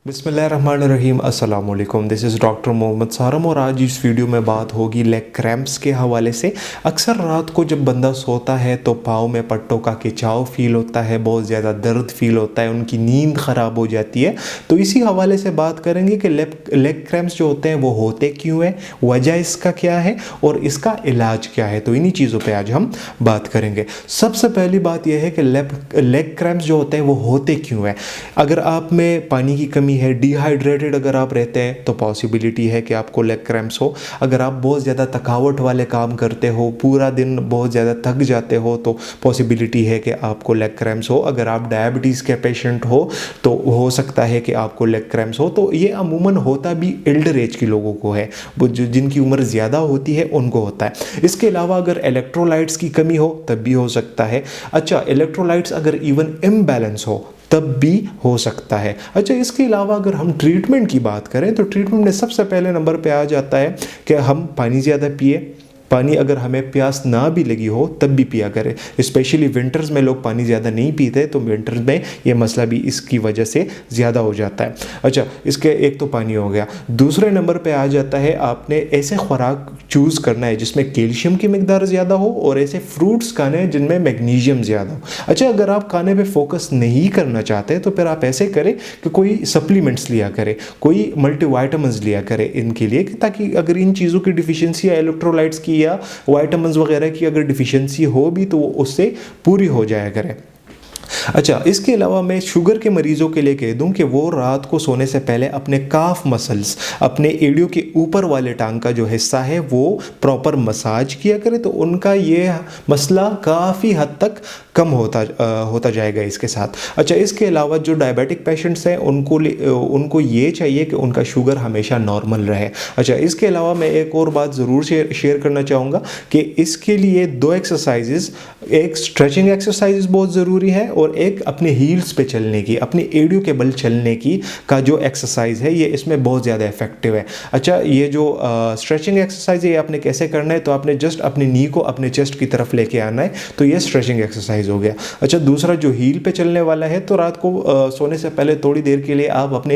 बिस्मिल्लाहिर्रहमानिर्रहीम अस्सलाम वालेकुम। दिस इज़ डॉक्टर मोहम्मद सारम और आज इस वीडियो में बात होगी लेग क्रैम्प्स के हवाले से। अक्सर रात को जब बंदा सोता है तो पाँव में पट्टों का खिंचाव फील होता है, बहुत ज़्यादा दर्द फील होता है, उनकी नींद ख़राब हो जाती है। तो इसी हवाले से बात करेंगे कि लेग क्रैम्प्स जो होते हैं वो होते क्यों हैं, वजह इसका क्या है और इसका इलाज क्या है। तो इन्हीं चीज़ों पर आज हम बात करेंगे। सबसे पहली बात यह है कि लेग क्रैम्प्स जो होते हैं वो होते क्यों हैं। अगर आप में पानी की कमी है, डिहाइड्रेटेड अगर आप रहते हैं तो पॉसिबिलिटी है कि आपको लेग क्रैम्प्स हो। अगर आप बहुत ज़्यादा थकावट वाले काम करते हो, पूरा दिन बहुत ज़्यादा थक जाते हो तो पॉसिबिलिटी है कि आपको लेग क्रैम्प्स हो। अगर आप डायबिटीज़ के पेशेंट हो तो हो सकता है कि आपको लेग क्रैम्प्स हो। तो ये अमूमन होता भी एल्डर एज के लोगों को है, वो जिनकी उम्र ज़्यादा होती है उनको होता है। इसके अलावा अगर इलेक्ट्रोलाइट्स की कमी हो तब भी हो सकता है। अच्छा, इलेक्ट्रोलाइट्स अगर इवन इम्बैलेंस हो तब भी हो सकता है। अच्छा, इसके अलावा अगर हम ट्रीटमेंट की बात करें तो ट्रीटमेंट में सबसे पहले नंबर पे आ जाता है कि हम पानी ज़्यादा पिए। पानी अगर हमें प्यास ना भी लगी हो तब भी पिया करें। स्पेशली विंटर्स में लोग पानी ज़्यादा नहीं पीते तो विंटर्स में ये मसला भी इसकी वजह से ज़्यादा हो जाता है। अच्छा, इसके एक तो पानी हो गया। दूसरे नंबर पे आ जाता है आपने ऐसे खुराक चूज़ करना है जिसमें कैल्शियम की मिकदार ज़्यादा हो और ऐसे फ्रूट्स खाने हैं जिनमें मैग्नीशियम ज़्यादा हो। अच्छा, अगर आप खाने पे फोकस नहीं करना चाहते तो फिर आप ऐसे करें कि कोई सप्लीमेंट्स लिया करें, कोई मल्टीवाइटामिन्स लिया करें इनके लिए, ताकि अगर इन चीज़ों की डिफिशियंसी या इलेक्ट्रोलाइट्स की या वाइटामिन्स वगैरह की अगर डिफिशियंसी हो भी तो वो उससे पूरी हो जाया करे। अच्छा, इसके अलावा मैं शुगर के मरीज़ों के लिए कह दूं कि वो रात को सोने से पहले अपने काफ मसल्स, अपने एड़ियों के ऊपर वाले टांग का जो हिस्सा है वो प्रॉपर मसाज किया करें तो उनका ये मसला काफ़ी हद तक कम होता जाएगा इसके साथ। अच्छा, इसके अलावा जो डायबिटिक पेशेंट्स हैं उनको ये चाहिए कि उनका शुगर हमेशा नॉर्मल रहे। अच्छा, इसके अलावा मैं एक और बात ज़रूर शेयर करना चाहूँगा कि इसके लिए दो एक्सरसाइजेज़, एक स्ट्रेचिंग एक्सरसाइज बहुत ज़रूरी है और एक अपने हील्स पे चलने की, अपने एड़ियों के बल चलने की का जो एक्सरसाइज है ये इसमें बहुत ज़्यादा इफेक्टिव है। अच्छा, ये जो स्ट्रेचिंग एक्सरसाइज है ये आपने कैसे करना है, तो आपने जस्ट अपनी नी को अपने चेस्ट की तरफ लेके आना है, तो ये स्ट्रेचिंग एक्सरसाइज हो गया। अच्छा, दूसरा जो हील पे चलने वाला है तो रात को सोने से पहले थोड़ी देर के लिए आप अपने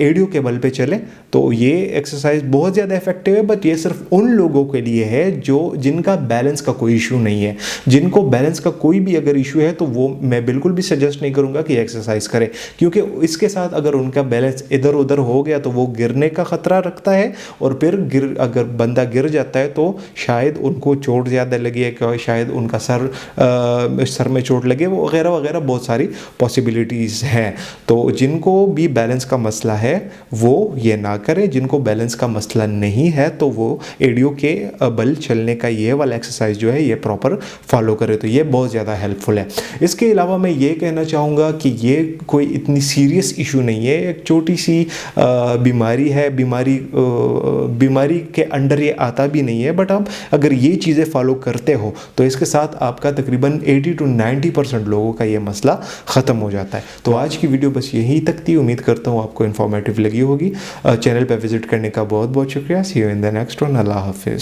एड़ियों के बल पे चलें तो ये एक्सरसाइज बहुत ज़्यादा इफेक्टिव है। बट ये सिर्फ उन लोगों के लिए है जिनका बैलेंस का कोई इशू नहीं है। जिनको बैलेंस का कोई भी अगर इशू है तो वो मैं बिल्कुल भी सजेस्ट नहीं करूँगा कि एक्सरसाइज करें, क्योंकि इसके साथ अगर उनका बैलेंस इधर उधर हो गया तो वो गिरने का ख़तरा रखता है और फिर अगर बंदा गिर जाता है तो शायद उनको चोट ज़्यादा लगी है, शायद उनका सर में चोट लगे, वो वगैरह वगैरह बहुत सारी पॉसिबिलिटीज़ हैं। तो जिनको भी बैलेंस का मसला है वो ये ना करें, जिनको बैलेंस का मसला नहीं है तो वो एड़ियों के बल चलने का ये वाला एक्सरसाइज जो है ये प्रॉपर फॉलो करें, तो ये बहुत ज़्यादा हेल्पफुल है। इसके अलावा मैं ये कहना चाहूँगा कि ये कोई इतनी सीरियस इशू नहीं है, एक छोटी सी बीमारी है, बीमारी के अंडर ये आता भी नहीं है। बट आप अगर ये चीज़ें फॉलो करते हो तो इसके साथ आपका तकरीबन 80 to 90% लोगों का ये मसला ख़त्म हो जाता है। तो आज की वीडियो बस यहीं तक थी। उम्मीद करता हूँ आपको इन्फॉर्मेटिव लगी होगी। चैनल पर विजिट करने का बहुत बहुत शुक्रिया। See you in the next one. अल्लाह हाफिज़।